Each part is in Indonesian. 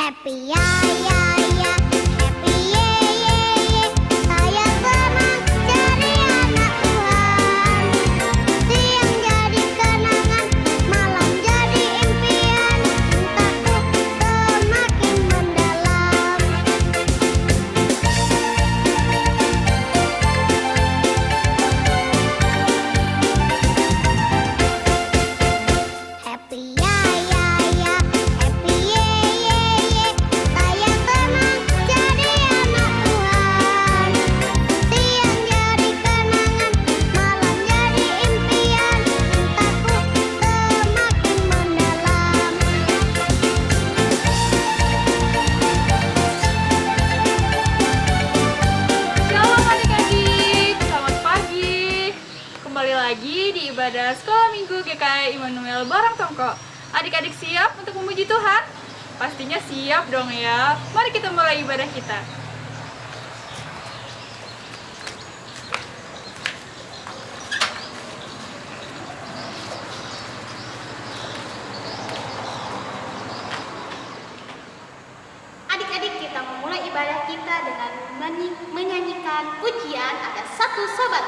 Happy ya ya ya, happy ye ye ye. Saya senang jadi anak Tuhan. Siang jadi kenangan, malam jadi impian. Cintaku semakin mendalam. Happy ya ya ya, happy ye ye ye. Saya senang jadi anak Tuhan. Siang jadi kenangan, malam jadi impian. Cintaku semakin mendalam. Shalom adik-adik, selamat pagi. Kembali lagi di ibadah Sekolah Minggu GKI Immanuel Barang Tongko. Adik-adik siap untuk memuji Tuhan? Pastinya siap dong ya. Mari kita mulai ibadah kita. Adik-adik, kita memulai ibadah kita dengan menyanyikan pujian Ada Satu Sobat.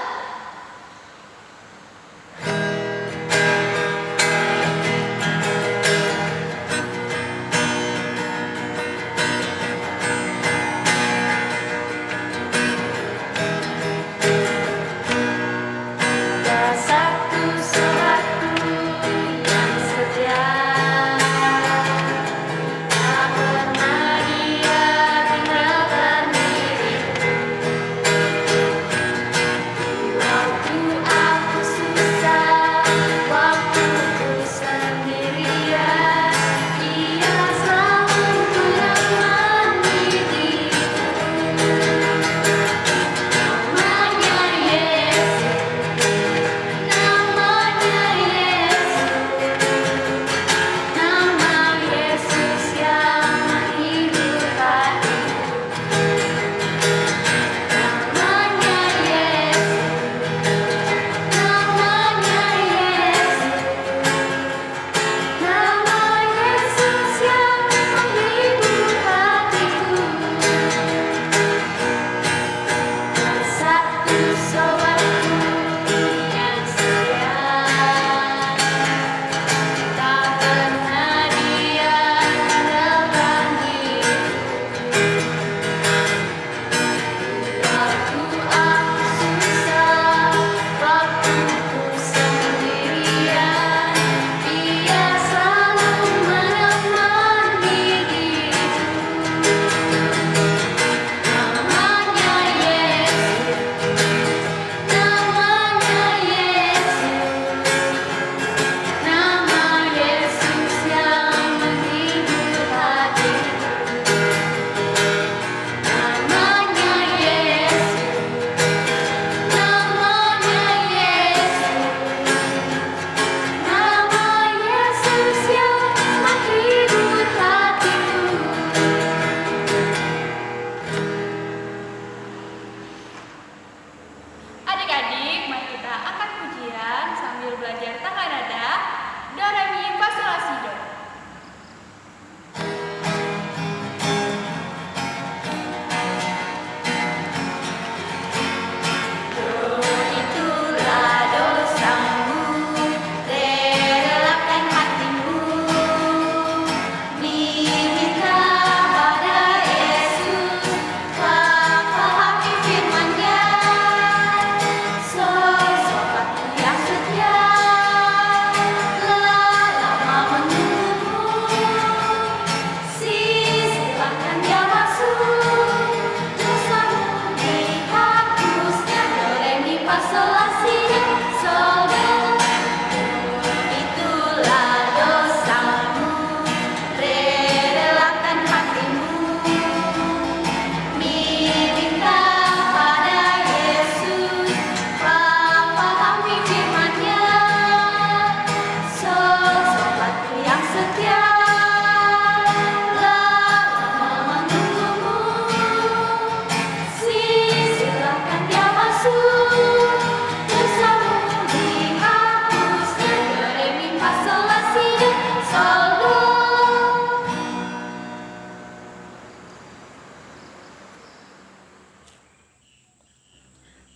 Ada satu sobatku yang setia, tak pernah dia tinggalkan diriku.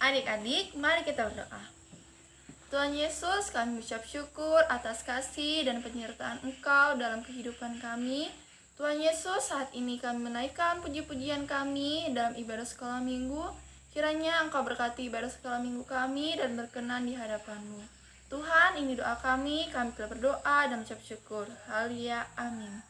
Adik-adik, mari kita berdoa. Tuhan Yesus, kami ucap syukur atas kasih dan penyertaan Engkau dalam kehidupan kami. Tuhan Yesus, saat ini kami menaikkan puji-pujian kami dalam ibadah sekolah minggu. Kiranya Engkau berkati ibadah sekolah minggu kami dan berkenan di hadapan-Mu. Tuhan, ini doa kami telah berdoa dan ucap syukur. Haleluya, amin.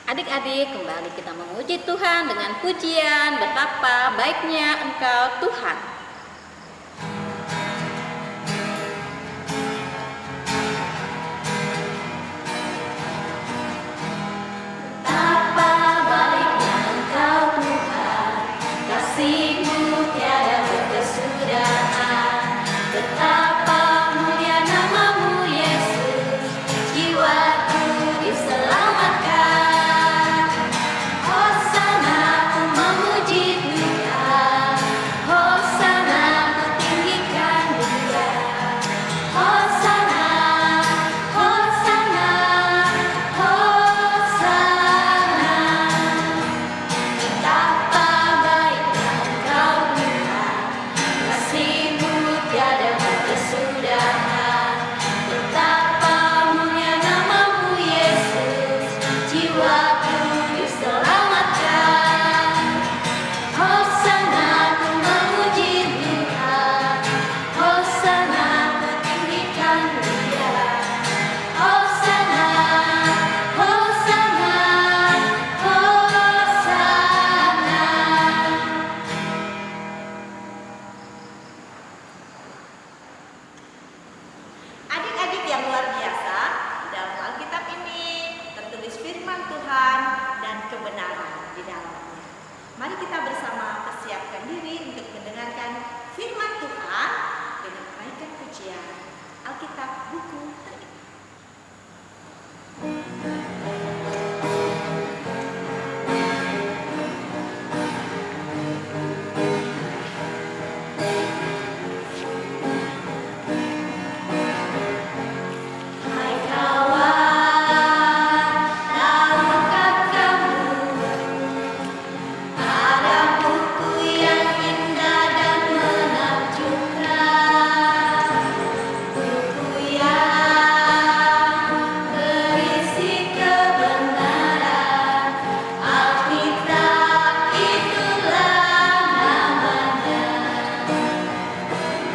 Adik-adik, kembali kita memuji Tuhan dengan pujian betapa baiknya Engkau Tuhan. Betapa baiknya Engkau Tuhan, kasih-Mu tiada berkesudahan. Betapa mulia nama-Mu Yesus, jiwaku diselamatkan. Hosana ku memuji Tuhan, Hosana ku tinggikan Dia. Hosana, Hosana, Hosana. Betapa baiknya Engkau Tuhan, kasih-Mu tiada berkesudahan. Betapa mulia nama-Mu Yesus, jiwaku diselamatkan. Hosana ku memuji Tuhan, Hosana ku tinggikan Dia. Hosana, Hosana, Hosana. Adik-adik yang luar biasa, dalam Alkitab ini tertulis firman Tuhan dan kebenaran di dalamnya. Mari kita bersama persiapkan diri untuk mendengarkan firman Tuhan dengan menaikkan pujian Alkitab buku terindah. Hai kawan, tahukah kamu ada buku yang indah dan menakjubkan, buku yang berisi kebenaran. Alkitab itulah namanya.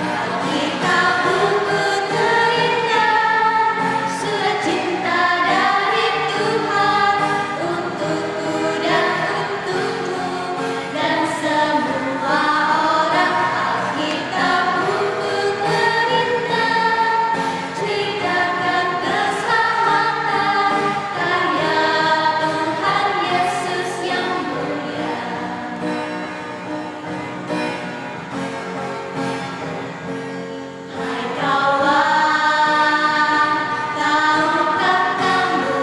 Alkitab buku terindah, surat cinta dari Tuhan untukku dan untukmu dan semua orang. Alkitab buku terindah, ceritakan keselamatan karya Tuhan Yesus yang mulia. Hai kawan, tahukah kamu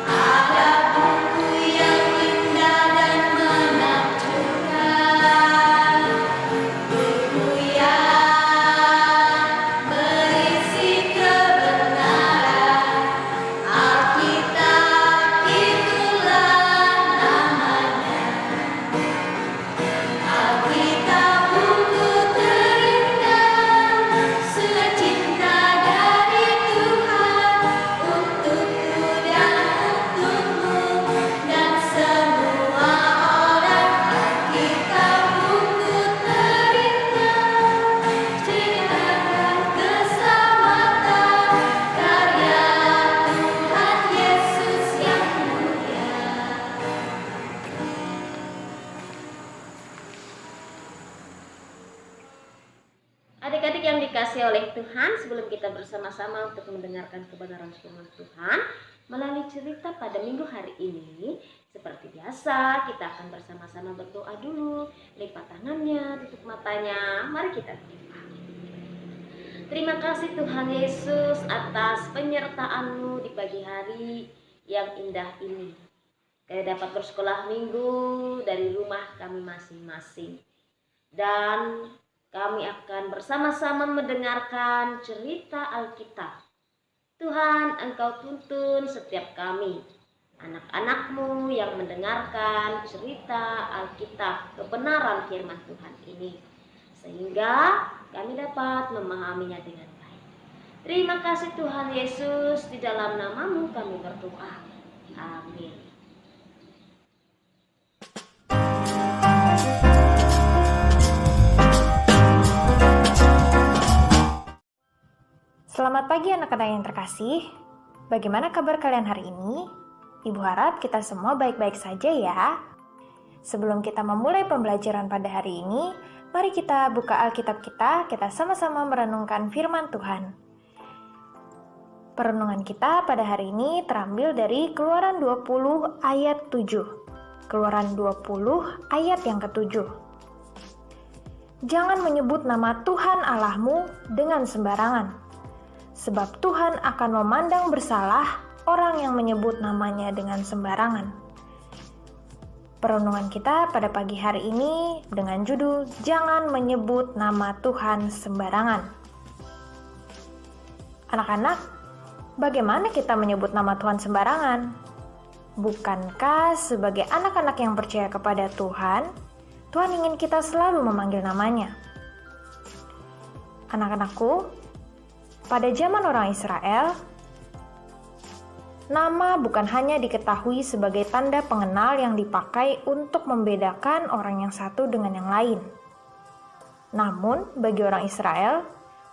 ada buku yang indah dan menakjubkan, buku yang berisi kebenaran. Alkitab itulah namanya. Alkitab buku terindah, surat cinta dari Tuhan untukku dan untukmu dan semua orang. Alkitab buku terindah, ceritakan keselamatan karya Tuhan Yesus yang mulia. Adik-adik yang dikasihi oleh Tuhan, sebelum kita bersama-sama untuk mendengarkan kebenaran firman Tuhan melalui cerita pada minggu hari ini, seperti biasa kita akan bersama-sama berdoa dulu. Lipat tangannya, tutup matanya, mari kita berdoa. Terima kasih Tuhan Yesus atas penyertaan-Mu di pagi hari yang indah ini. Kami dapat bersekolah minggu dari rumah kami masing-masing. Dan kami akan bersama-sama mendengarkan cerita Alkitab. Tuhan, Engkau tuntun setiap kami anak-anakmu yang mendengarkan cerita Alkitab, kebenaran firman Tuhan ini, sehingga kami dapat memahaminya dengan baik. Terima kasih Tuhan Yesus, di dalam nama-Mu kami berdoa. Amin. Selamat pagi anak-anak yang terkasih. Bagaimana kabar kalian hari ini? Ibu harap kita semua baik-baik saja ya. Sebelum kita memulai pembelajaran pada hari ini, mari kita buka Alkitab kita sama-sama merenungkan firman Tuhan. Perenungan kita pada hari ini terambil dari Keluaran 20 ayat 7. Keluaran 20 ayat yang ke-7. Jangan menyebut nama Tuhan Allahmu dengan sembarangan. Sebab Tuhan akan memandang bersalah orang yang menyebut namanya dengan sembarangan. Perenungan kita pada pagi hari ini dengan judul Jangan menyebut nama Tuhan sembarangan. Anak-anak, bagaimana kita menyebut nama Tuhan sembarangan? Bukankah sebagai anak-anak yang percaya kepada Tuhan, Tuhan ingin kita selalu memanggil namanya? Anak-anakku, pada zaman orang Israel, nama bukan hanya diketahui sebagai tanda pengenal yang dipakai untuk membedakan orang yang satu dengan yang lain. Namun, bagi orang Israel,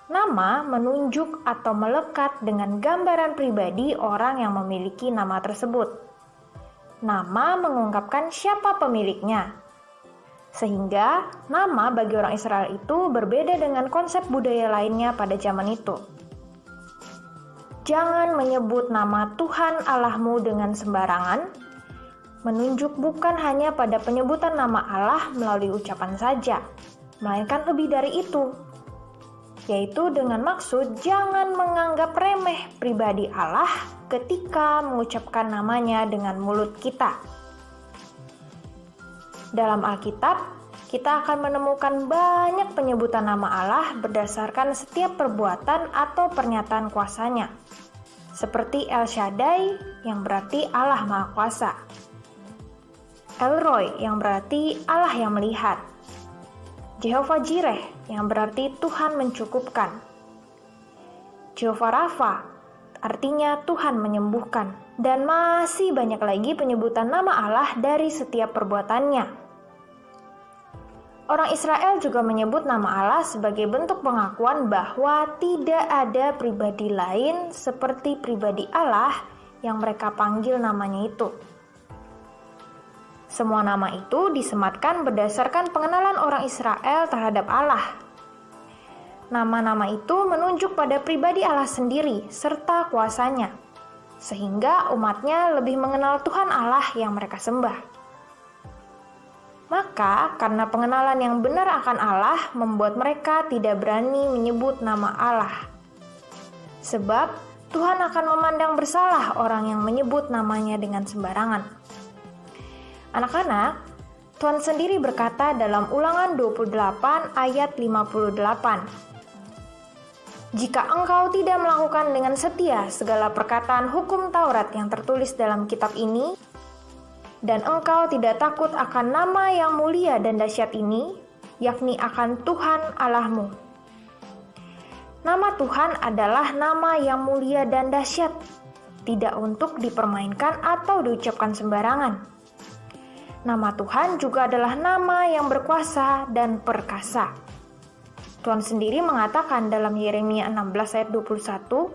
nama menunjuk atau melekat dengan gambaran pribadi orang yang memiliki nama tersebut. Nama mengungkapkan siapa pemiliknya. Sehingga, nama bagi orang Israel itu berbeda dengan konsep budaya lainnya pada zaman itu. Jangan menyebut nama Tuhan Allahmu dengan sembarangan, menunjuk bukan hanya pada penyebutan nama Allah melalui ucapan saja, melainkan lebih dari itu, yaitu dengan maksud jangan menganggap remeh pribadi Allah ketika mengucapkan namanya dengan mulut kita. Dalam Alkitab, kita akan menemukan banyak penyebutan nama Allah berdasarkan setiap perbuatan atau pernyataan kuasanya. Seperti El Shaddai yang berarti Allah Maha Kuasa. El Roi yang berarti Allah yang melihat. Jehovah Jireh yang berarti Tuhan mencukupkan. Jehovah Rafa artinya Tuhan menyembuhkan. Dan masih banyak lagi penyebutan nama Allah dari setiap perbuatannya. Orang Israel juga menyebut nama Allah sebagai bentuk pengakuan bahwa tidak ada pribadi lain seperti pribadi Allah yang mereka panggil namanya itu. Semua nama itu disematkan berdasarkan pengenalan orang Israel terhadap Allah. Nama-nama itu menunjuk pada pribadi Allah sendiri serta kuasanya, sehingga umatnya lebih mengenal Tuhan Allah yang mereka sembah. Maka, karena pengenalan yang benar akan Allah membuat mereka tidak berani menyebut nama Allah. Sebab, Tuhan akan memandang bersalah orang yang menyebut namanya dengan sembarangan. Anak-anak, Tuhan sendiri berkata dalam Ulangan 28 ayat 58. Jika engkau tidak melakukan dengan setia segala perkataan hukum Taurat yang tertulis dalam kitab ini, dan engkau tidak takut akan nama yang mulia dan dahsyat ini, yakni akan Tuhan Allahmu. Nama Tuhan adalah nama yang mulia dan dahsyat, tidak untuk dipermainkan atau diucapkan sembarangan. Nama Tuhan juga adalah nama yang berkuasa dan perkasa. Tuhan sendiri mengatakan dalam Yeremia 16 ayat 21,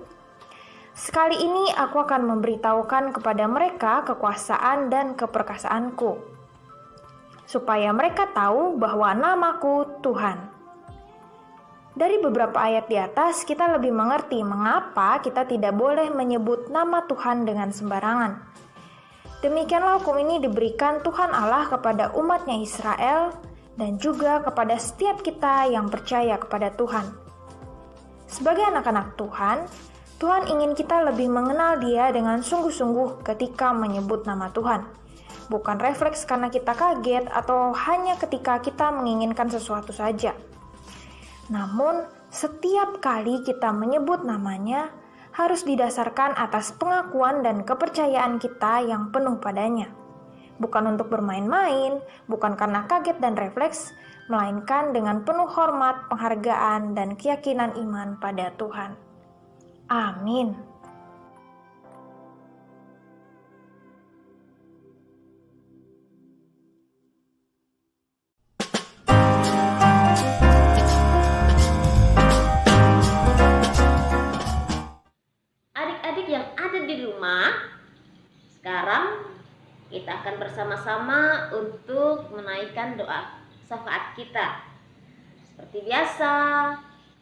sekali ini aku akan memberitahukan kepada mereka kekuasaan dan keperkasaanku, supaya mereka tahu bahwa namaku Tuhan. Dari beberapa ayat di atas, kita lebih mengerti mengapa kita tidak boleh menyebut nama Tuhan dengan sembarangan. Demikianlah hukum ini diberikan Tuhan Allah kepada umatnya Israel dan juga kepada setiap kita yang percaya kepada Tuhan. Sebagai anak-anak Tuhan, Tuhan ingin kita lebih mengenal Dia dengan sungguh-sungguh ketika menyebut nama Tuhan. Bukan refleks karena kita kaget atau hanya ketika kita menginginkan sesuatu saja. Namun, setiap kali kita menyebut namanya, harus didasarkan atas pengakuan dan kepercayaan kita yang penuh padanya. Bukan untuk bermain-main, bukan karena kaget dan refleks, melainkan dengan penuh hormat, penghargaan, dan keyakinan iman pada Tuhan. Amin. Adik-adik yang ada di rumah, sekarang kita akan bersama-sama untuk menaikkan doa syafaat kita. Seperti biasa,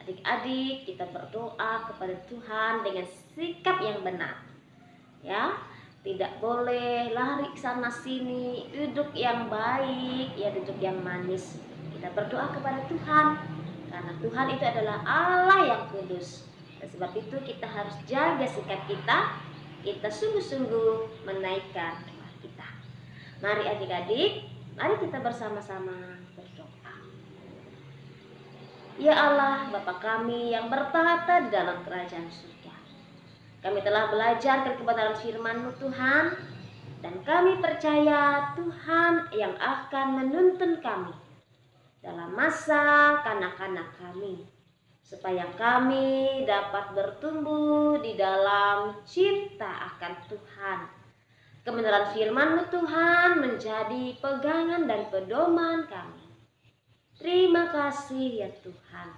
adik-adik kita berdoa kepada Tuhan dengan sikap yang benar. Ya, tidak boleh lari sana sini, duduk yang baik, ya duduk yang manis. Kita berdoa kepada Tuhan karena Tuhan itu adalah Allah yang kudus. Dan sebab itu kita harus jaga sikap kita sungguh-sungguh menaikkan doa kita. Mari adik-adik, mari kita bersama-sama berdoa. Ya Allah, Bapa kami yang bertahta di dalam kerajaan surga, kami telah belajar kebenaran firman-Mu Tuhan, dan kami percaya Tuhan yang akan menuntun kami dalam masa kanak-kanak kami, supaya kami dapat bertumbuh di dalam cinta akan Tuhan. Kebenaran firman-Mu Tuhan menjadi pegangan dan pedoman kami. Terima kasih ya Tuhan.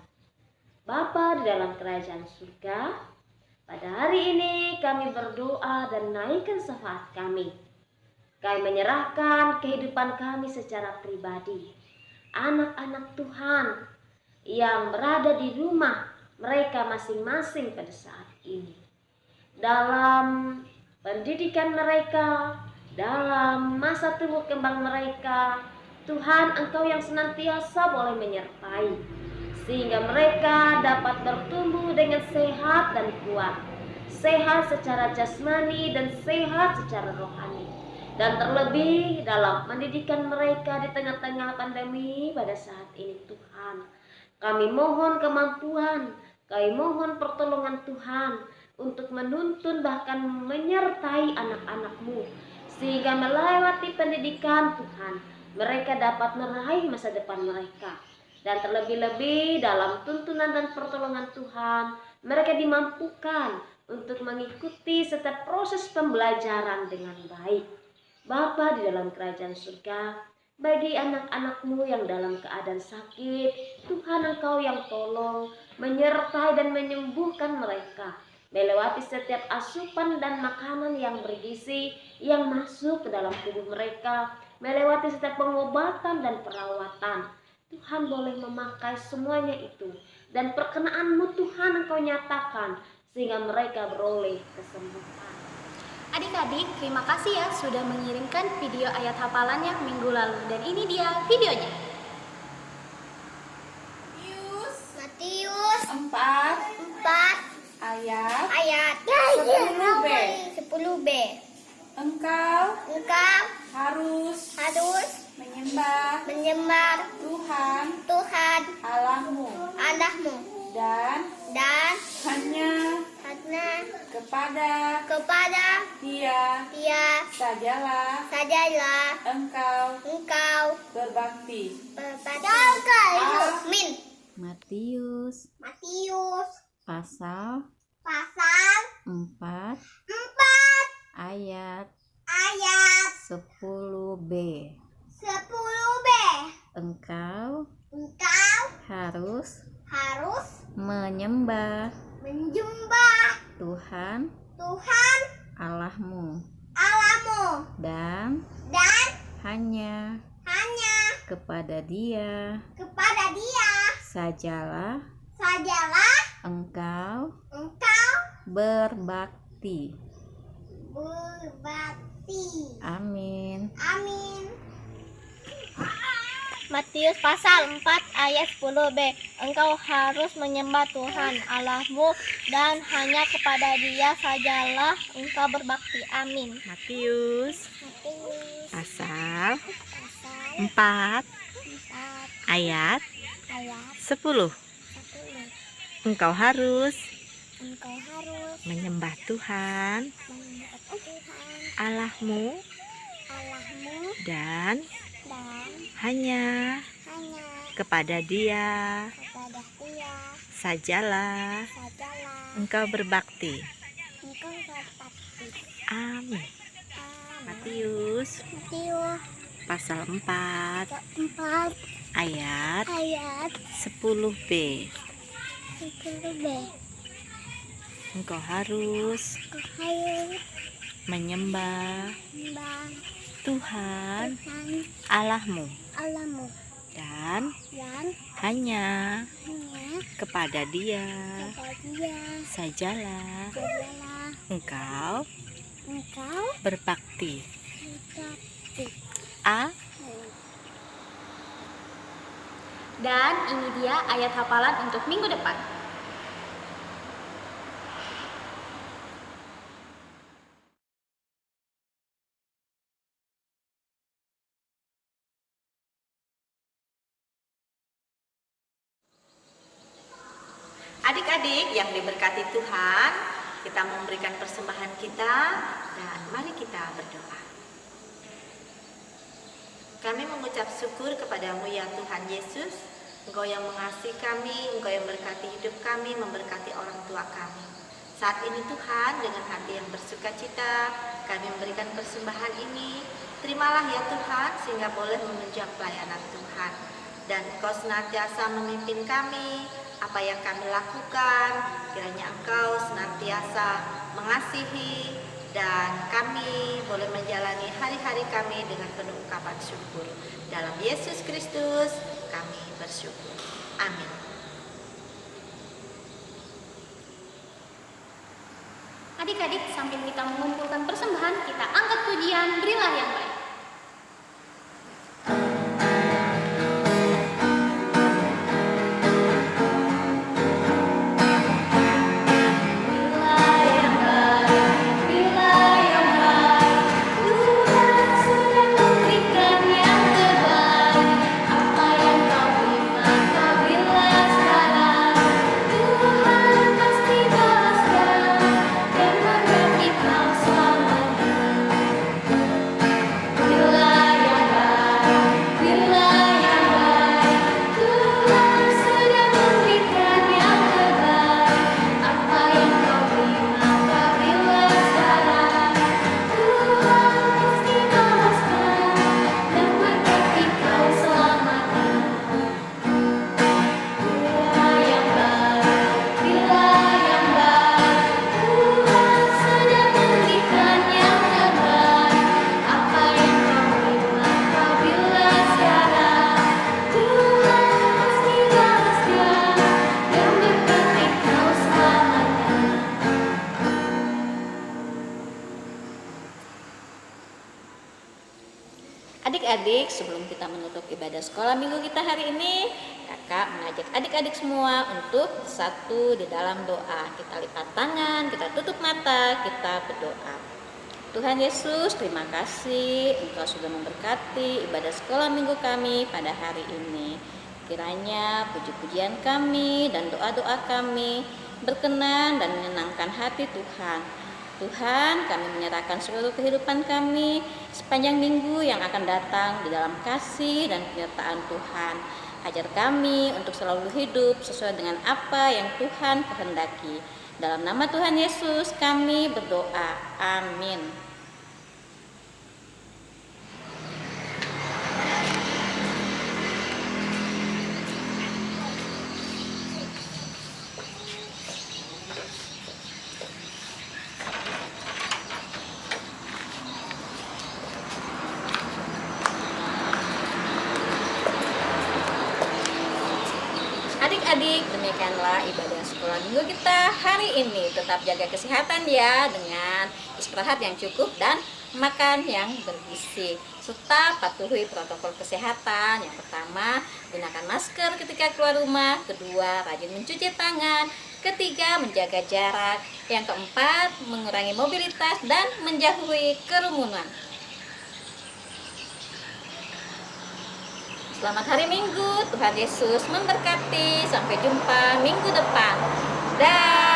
Bapa di dalam kerajaan surga, pada hari ini kami berdoa dan naikkan syafaat kami. Kami menyerahkan kehidupan kami secara pribadi. Anak-anak Tuhan yang berada di rumah mereka masing-masing pada saat ini, dalam pendidikan mereka, dalam masa tumbuh kembang mereka, Tuhan Engkau yang senantiasa boleh menyertai, sehingga mereka dapat bertumbuh dengan sehat dan kuat, sehat secara jasmani dan sehat secara rohani. Dan terlebih dalam pendidikan mereka di tengah-tengah pandemi pada saat ini Tuhan, kami mohon kemampuan, kami mohon pertolongan Tuhan untuk menuntun bahkan menyertai anak-anak-Mu, sehingga melewati pendidikan Tuhan, mereka dapat meraih masa depan mereka. Dan terlebih-lebih dalam tuntunan dan pertolongan Tuhan, mereka dimampukan untuk mengikuti setiap proses pembelajaran dengan baik. Bapa di dalam kerajaan surga, bagi anak-anak-Mu yang dalam keadaan sakit, Tuhan Engkau yang tolong, menyertai dan menyembuhkan mereka, melewati setiap asupan dan makanan yang bergizi yang masuk ke dalam tubuh mereka, melewati setiap pengobatan dan perawatan. Tuhan boleh memakai semuanya itu, dan perkenan-Mu Tuhan Engkau nyatakan, sehingga mereka beroleh kesembuhan. Adik-adik, terima kasih ya sudah mengirimkan video ayat hafalannya minggu lalu. Dan ini dia videonya. Matius 4 ayat 10b. Engkau harus menyembah Tuhan Allahmu dan hanya kepada Dia sajalah engkau berbakti. Amin. Matius pasal 4 ayat 10b. Engkau harus menyembah Tuhan Allahmu dan hanya kepada Dia sajalah engkau berbakti. Amin. Matius pasal 4 ayat 10b. Engkau harus menyembah Tuhan Allahmu dan hanya kepada Dia sajalah engkau berbakti. Amin. Matius pasal 4 ayat 10. Engkau harus Engkau harus menyembah Tuhan menyembah Tuhan Allahmu Allahmu dan dan hanya hanya kepada Dia kepada Dia sajalah sajalah engkau berbakti. engkau berbakti. Amin. Amin. Matius Matius pasal 4 4 ayat ayat 10b. 10b. Engkau harus Engkau harus menyembah menyembah Tuhan Tuhan Allahmu Allahmu dan dan hanya hanya kepada Dia kepada Dia sajalah sajalah engkau engkau berbakti. berbakti. Dan ini dia ayat hafalan untuk minggu depan. Adik-adik yang diberkati Tuhan, kita memberikan persembahan kita dan mari kita berdoa. Kami mengucap syukur kepadamu ya Tuhan Yesus, Engkau yang mengasihi kami, Engkau yang berkati hidup kami, memberkati orang tua kami. Saat ini Tuhan, dengan hati yang bersukacita, kami memberikan persembahan ini. Terimalah ya Tuhan, sehingga boleh menunjang pelayanan Tuhan. Dan Engkau senantiasa memimpin kami, apa yang kami lakukan, kiranya Engkau senantiasa mengasihi, dan kami boleh menjalani hari-hari kami dengan penuh ungkapan syukur. Dalam Yesus Kristus kami bersyukur. Amin. Adik-adik, sambil kita mengumpulkan persembahan, kita angkat pujian Berilah yang Baik. Adik-adik, sebelum kita menutup ibadah sekolah minggu kita hari ini, kakak mengajak adik-adik semua untuk bersatu di dalam doa. Kita lipat tangan, kita tutup mata, kita berdoa. Tuhan Yesus, terima kasih Engkau sudah memberkati ibadah sekolah minggu kami pada hari ini. Kiranya puji-pujian kami dan doa-doa kami berkenan dan menyenangkan hati Tuhan. Tuhan, kami menyerahkan seluruh kehidupan kami sepanjang minggu yang akan datang di dalam kasih dan penyertaan Tuhan. Ajar kami untuk selalu hidup sesuai dengan apa yang Tuhan kehendaki. Dalam nama Tuhan Yesus kami berdoa. Amin. Adik-adik, demikianlah ibadah sekolah minggu kita hari ini. Tetap jaga kesehatan ya, dengan istirahat yang cukup dan makan yang bergizi, serta patuhi protokol kesehatan. Yang pertama, gunakan masker ketika keluar rumah. Kedua, rajin mencuci tangan. Ketiga, menjaga jarak. Yang keempat, mengurangi mobilitas dan menjauhi kerumunan. Selamat hari Minggu, Tuhan Yesus memberkati. Sampai jumpa minggu depan. Dah.